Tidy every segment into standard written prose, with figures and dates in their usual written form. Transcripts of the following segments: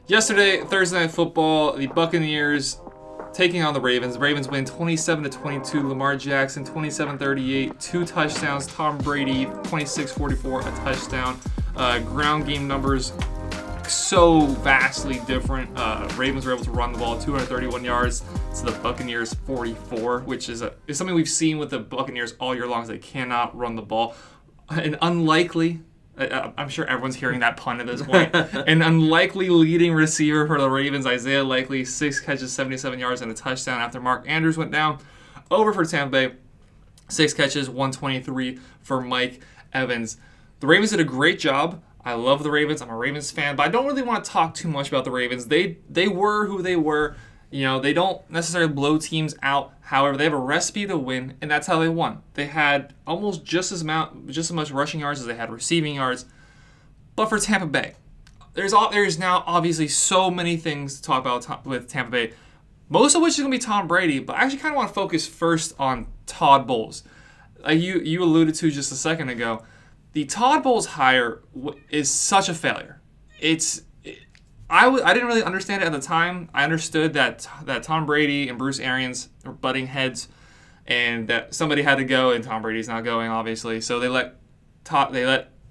Yesterday, Thursday Night Football, the Buccaneers taking on the Ravens. The Ravens win 27-22. Lamar Jackson, 27-38. 2 touchdowns. Tom Brady, 26-44, a touchdown. Ground game numbers so vastly different. Ravens were able to run the ball 231 yards to the Buccaneers 44, which is something we've seen with the Buccaneers all year long. Is they cannot run the ball. An unlikely, I'm sure everyone's hearing that pun at this point, an unlikely leading receiver for the Ravens, Isaiah Likely, 6 catches, 77 yards, and a touchdown after Mark Andrews went down. Over for Tampa Bay, 6 catches, 123 for Mike Evans. The Ravens did a great job. I love the Ravens. I'm a Ravens fan, but I don't really want to talk too much about the Ravens. They were who they were. You know, they don't necessarily blow teams out. However, they have a recipe to win, and that's how they won. They had almost just as much rushing yards as they had receiving yards. But for Tampa Bay, there's now obviously so many things to talk about with Tampa Bay, most of which is going to be Tom Brady, but I actually kind of want to focus first on Todd Bowles. Like you alluded to just a second ago, the Todd Bowles hire is such a failure. I didn't really understand it at the time. I understood that Tom Brady and Bruce Arians were butting heads, and that somebody had to go, and Tom Brady's not going, obviously. So they let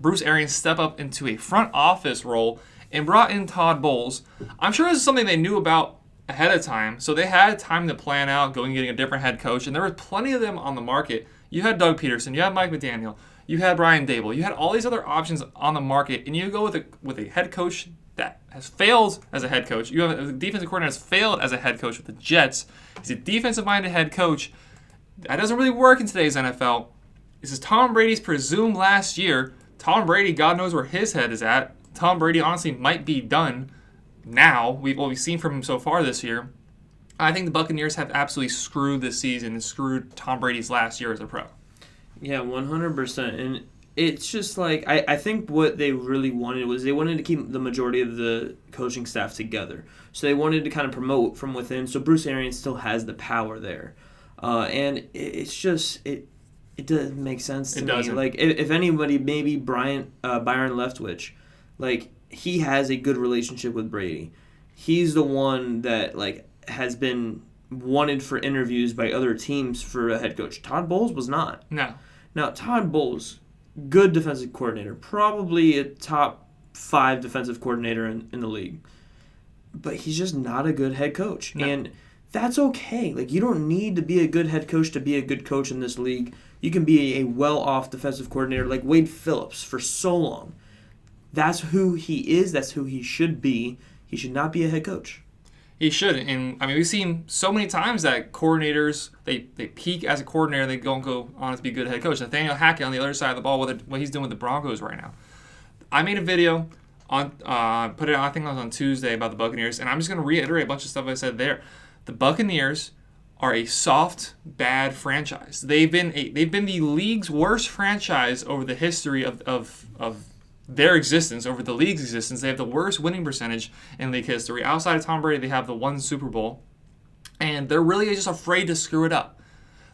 Bruce Arians step up into a front office role and brought in Todd Bowles. I'm sure this is something they knew about ahead of time, so they had time to plan out going and getting a different head coach, and there were plenty of them on the market. You had Doug Peterson, you had Mike McDaniel, you had Brian Dable, you had all these other options on the market, and you go with a head coach that has failed as a head coach. You have a defensive coordinator that's failed as a head coach with the Jets. He's a defensive-minded head coach. That doesn't really work in today's NFL. This is Tom Brady's presumed last year. Tom Brady, God knows where his head is at. Tom Brady honestly might be done now. What we've seen from him so far this year. I think the Buccaneers have absolutely screwed this season and screwed Tom Brady's last year as a pro. Yeah, 100%. And it's just like, I think what they really wanted was they wanted to keep the majority of the coaching staff together. So they wanted to kind of promote from within. So Bruce Arians still has the power there. And it's just, it doesn't make sense to me. Doesn't. Like, if anybody, maybe Byron Leftwich, like, he has a good relationship with Brady. He's the one that, like, has been wanted for interviews by other teams for a head coach. Todd Bowles was not. No. Now, Todd Bowles, good defensive coordinator, probably a top 5 defensive coordinator in the league. But he's just not a good head coach. No. And that's okay. Like, you don't need to be a good head coach to be a good coach in this league. You can be a well-off defensive coordinator like Wade Phillips for so long. That's who he is. That's who he should be. He should not be a head coach. He should. And, I mean, we've seen so many times that coordinators, they peak as a coordinator and they don't go on to be a good head coach. Nathaniel Hackett on the other side of the ball, what he's doing with the Broncos right now. I made a video, put it on, I think it was on Tuesday, about the Buccaneers, and I'm just going to reiterate a bunch of stuff I said there. The Buccaneers are a soft, bad franchise. They've been the league's worst franchise over the history of their existence, over the league's existence. They have the worst winning percentage in league history. Outside of Tom Brady, they have the 1 Super Bowl, and they're really just afraid to screw it up.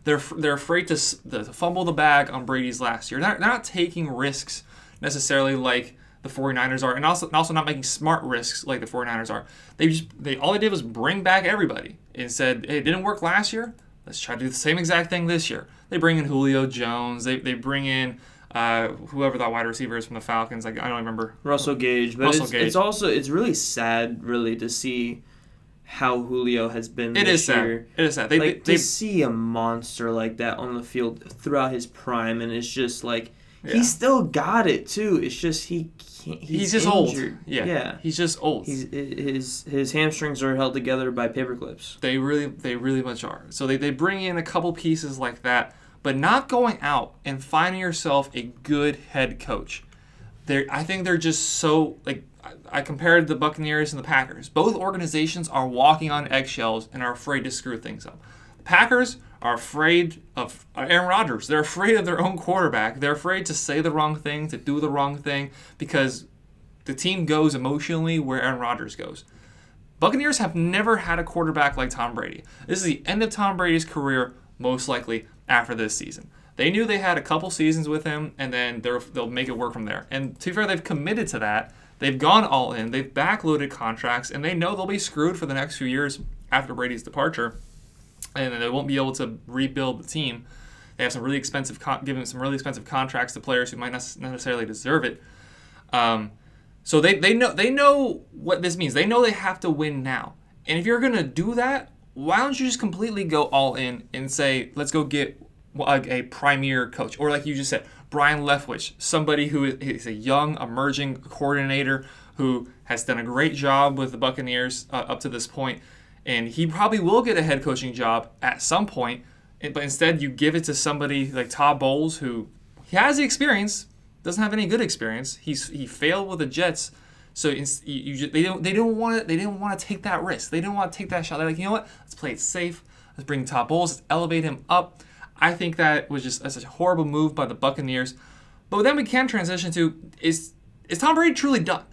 They're afraid to fumble the bag on Brady's last year. They're not taking risks necessarily like the 49ers are, and also not making smart risks like the 49ers are. All they did was bring back everybody and said, hey, it didn't work last year. Let's try to do the same exact thing this year. They bring in Julio Jones. They bring in whoever that wide receiver is from the Falcons. I don't remember. Russell Gage. But it's really sad, really, to see how Julio has been this year. It is sad. To see a monster like that on the field throughout his prime, and it's just like, he still got it, too. It's just he can't. He's just injured. old. Yeah. He's just old. His hamstrings are held together by paper clips. They really much are. So they bring in a couple pieces like that, but not going out and finding yourself a good head coach. I think they're just so, like, I compared the Buccaneers and the Packers. Both organizations are walking on eggshells and are afraid to screw things up. The Packers are afraid of Aaron Rodgers. They're afraid of their own quarterback. They're afraid to say the wrong thing, to do the wrong thing, because the team goes emotionally where Aaron Rodgers goes. Buccaneers have never had a quarterback like Tom Brady. This is the end of Tom Brady's career, most likely, after this season. They knew they had a couple seasons with him, and then they'll make it work from there. And to be fair, they've committed to that. They've gone all in. They've backloaded contracts, and they know they'll be screwed for the next few years after Brady's departure, and they won't be able to rebuild the team. They have some really expensive, giving some really expensive contracts to players who might not necessarily deserve it. So they know what this means. They know they have to win now. And if you're gonna do that, why don't you just completely go all in and say, let's go get a premier coach, or like you just said, Brian Leftwich, somebody who is a young emerging coordinator who has done a great job with the Buccaneers up to this point, and he probably will get a head coaching job at some point. But instead, you give it to somebody like Todd Bowles, who he has the experience, doesn't have any good experience. He failed with the Jets, so they didn't want to take that risk. They didn't want to take that shot. They're like, you know what? Let's play it safe. Let's bring Todd Bowles. Let's elevate him up. I think that was just such a horrible move by the Buccaneers. But then we can transition to, is Tom Brady truly done?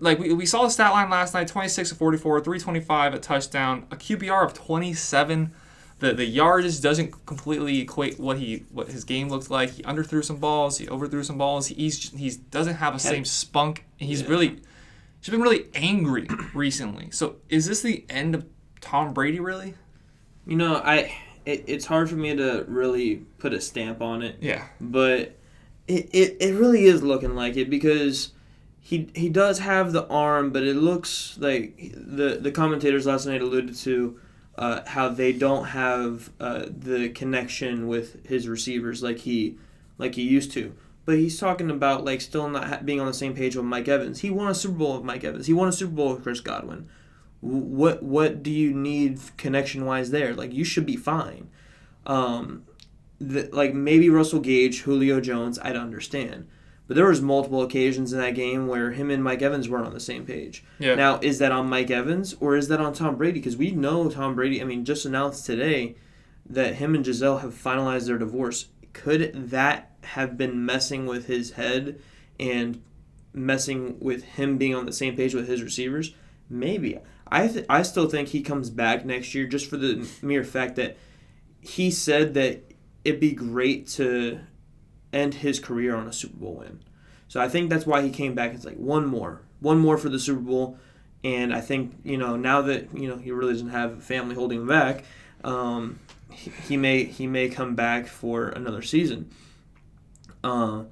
Like, we saw the stat line last night, 26 of 44, 325, a touchdown, a QBR of 27. The yardage doesn't completely equate what his game looked like. He underthrew some balls. He overthrew some balls. He doesn't have the same spunk. He's been really angry recently. So is this the end of Tom Brady, really? You know, it's hard for me to really put a stamp on it. Yeah. But it really is looking like it, because he does have the arm, but it looks like the commentators last night alluded to how they don't have the connection with his receivers like he used to. But he's talking about like still not being on the same page with Mike Evans. He won a Super Bowl with Mike Evans. He won a Super Bowl with Chris Godwin. What do you need connection wise there? Like, you should be fine. Like maybe Russell Gage, Julio Jones, I'd understand. But there was multiple occasions in that game where him and Mike Evans weren't on the same page. Yeah. Now, is that on Mike Evans or is that on Tom Brady? Because we know Tom Brady, just announced today that him and Giselle have finalized their divorce. Could that have been messing with his head and messing with him being on the same page with his receivers? Maybe. I still think he comes back next year, just for the mere fact that he said that it'd be great to end his career on a Super Bowl win. So I think that's why he came back. It's like one more for the Super Bowl. And I think, now that, he really doesn't have a family holding him back, he may come back for another season. And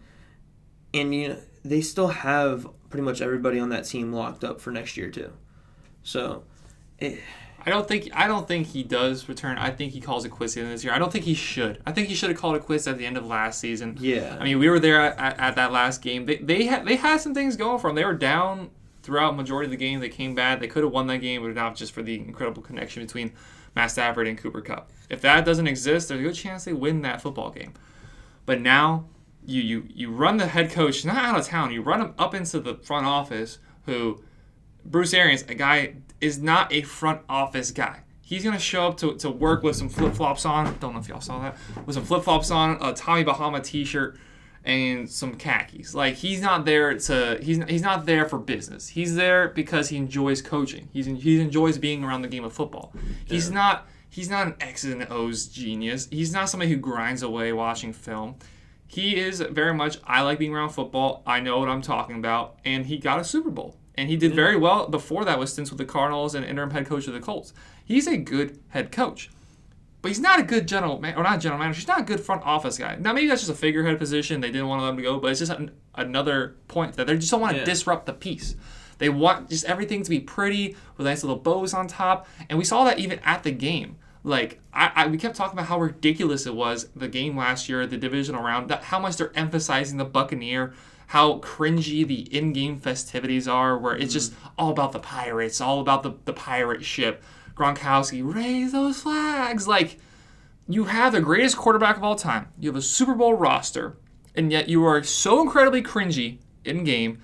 they still have pretty much everybody on that team locked up for next year too. So I don't think he does return. I think he calls it quits at the end of this year. I don't think he should. I think he should have called it quits at the end of last season. Yeah. We were there at that last game. They had some things going for them. They were down throughout majority of the game. They came back. They could have won that game, but not just for the incredible connection between Matt Stafford and Cooper Kupp. If that doesn't exist, there's a good chance they win that football game. But now you run the head coach not out of town. You run him up into the front office, who Bruce Arians, a guy, is not a front office guy. He's going to show up to work with some flip-flops on. Don't know if y'all saw that. With some flip-flops on, a Tommy Bahama t-shirt, and some khakis. Like, he's not there he's not there for business. He's there because he enjoys coaching. He enjoys being around the game of football. He's not an X's and O's genius. He's not somebody who grinds away watching film. He is very much, I like being around football. I know what I'm talking about. And he got a Super Bowl. And he did very well before that with stints with the Cardinals and interim head coach of the Colts. He's a good head coach. But he's not a good general manager. He's not a good front office guy. Now, maybe that's just a figurehead position. They didn't want to let him go. But it's just another point that they just don't want to disrupt the piece. They want just everything to be pretty with nice little bows on top. And we saw that even at the game. Like, we kept talking about how ridiculous it was, the game last year, the divisional round, how much they're emphasizing the Buccaneer, how cringy the in-game festivities are, where it's just all about the Pirates, all about the pirate ship. Gronkowski, raise those flags. Like, you have the greatest quarterback of all time. You have a Super Bowl roster, and yet you are so incredibly cringy in-game.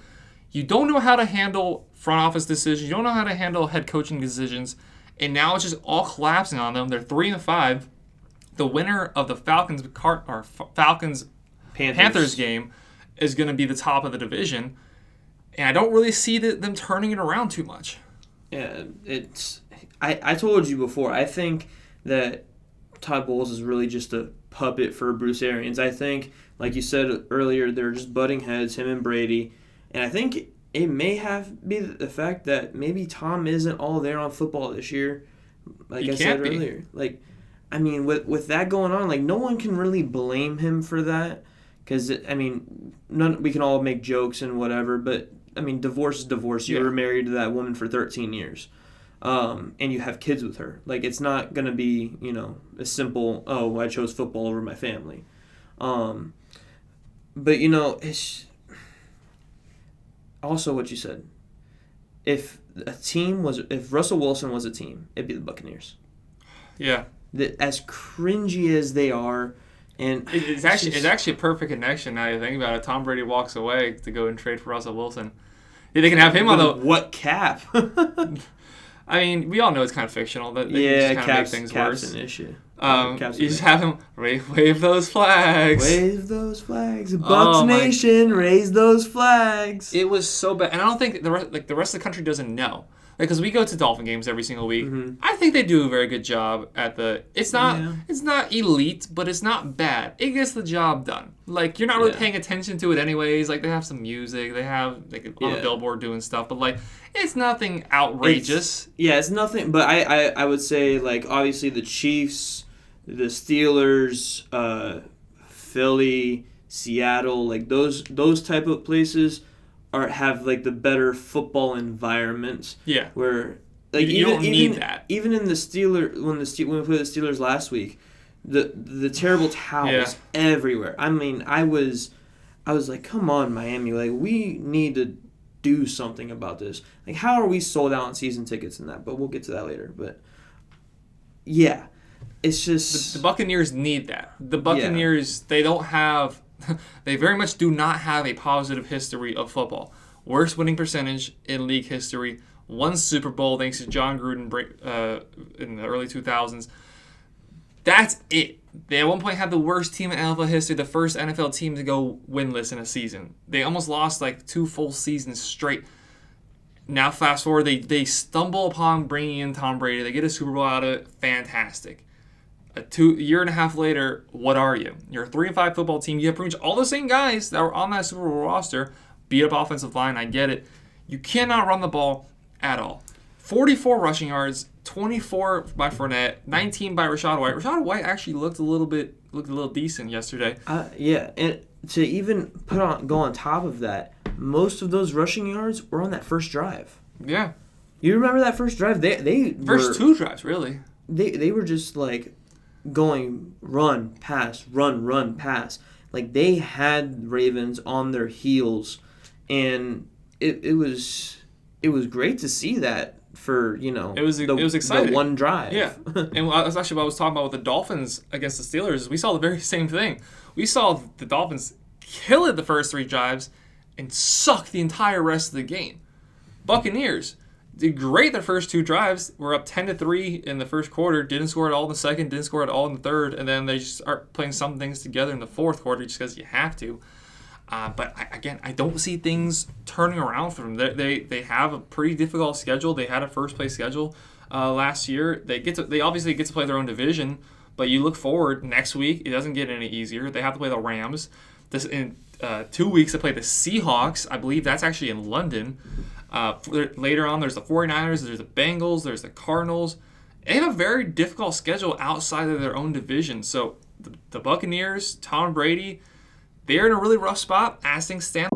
You don't know how to handle front office decisions. You don't know how to handle head coaching decisions. And now it's just all collapsing on them. They're 3-5. The winner of the Panthers game is going to be the top of the division. And I don't really see them turning it around too much. Yeah, I told you before, I think that Todd Bowles is really just a puppet for Bruce Arians. I think, like you said earlier, they're just butting heads, him and Brady. And I think it may have be the fact that maybe Tom isn't all there on football this year. Like He I can't said be. earlier, like I mean, with that going on, like no one can really blame him for that, because I mean, we can all make jokes and whatever, but I mean, divorce is divorce. You Yeah. were married to that woman for 13 years, and you have kids with her. Like it's not gonna be a simple I chose football over my family, but it's also what you said. If Russell Wilson was a team, it'd be the Buccaneers. Yeah. As cringy as they are, and It's actually a perfect connection now you think about it. Tom Brady walks away to go and trade for Russell Wilson. Yeah, they can have him on the... what cap? I mean, we all know it's kind of fictional. That they Yeah, just kind of make things cap's worse. an issue. You just have him wave those flags. Wave those flags. Bucs Nation, raise those flags. It was so bad. And I don't think the rest of the country doesn't know. Because we go to Dolphin games every single week. Mm-hmm. I think they do a very good job at the... It's not elite, but it's not bad. It gets the job done. Like, you're not really paying attention to it anyways. Like, they have some music. They have, on a billboard doing stuff. But, like, it's nothing outrageous. It's nothing. But I would say, like, obviously the Chiefs, the Steelers, Philly, Seattle, like, those type of places... have like the better football environments. Yeah. Where like you don't need that. Even in the Steelers when we played the Steelers last week, the terrible towels everywhere. I mean, I was like, come on, Miami, like we need to do something about this. Like, how are we sold out on season tickets and that? But we'll get to that later. But yeah, it's just the Buccaneers need that. The Buccaneers they don't have. They very much do not have a positive history of football. Worst winning percentage in league history. One Super Bowl thanks to John Gruden in the early 2000s. That's it. They at one point had the worst team in NFL history, the first NFL team to go winless in a season. They almost lost like 2 full seasons straight. Now fast forward, they stumble upon bringing in Tom Brady. They get a Super Bowl out of it. Fantastic. A year and a half later, what are you? You're a 3-5 football team. You have pretty much all the same guys that were on that Super Bowl roster. Beat up offensive line, I get it. You cannot run the ball at all. 44 rushing yards, 24 by Fournette, 19 by Rachaad White. Rachaad White actually looked a little decent yesterday. And to even go on top of that, most of those rushing yards were on that first drive. Yeah. You remember that first drive? They first 2 drives, really. They were just like going run, pass, run, pass. Like they had Ravens on their heels, and it was great to see that for it was exciting. The one drive. Yeah, and that's actually what I was talking about with the Dolphins against the Steelers. We saw the very same thing. We saw the Dolphins kill it the first 3 drives and suck the entire rest of the game. Buccaneers did great their first 2 drives. We're up 10-3 in the first quarter. Didn't score at all in the second. Didn't score at all in the third. And then they just start playing some things together in the fourth quarter just because you have to. But I don't see things turning around for them. They have a pretty difficult schedule. They had a first place schedule last year. They obviously get to play their own division. But you look forward next week. It doesn't get any easier. They have to play the Rams. In 2 weeks they play the Seahawks. I believe that's actually in London. Later on, there's the 49ers, there's the Bengals, there's the Cardinals. They have a very difficult schedule outside of their own division. So the Buccaneers, Tom Brady, they're in a really rough spot as things stand.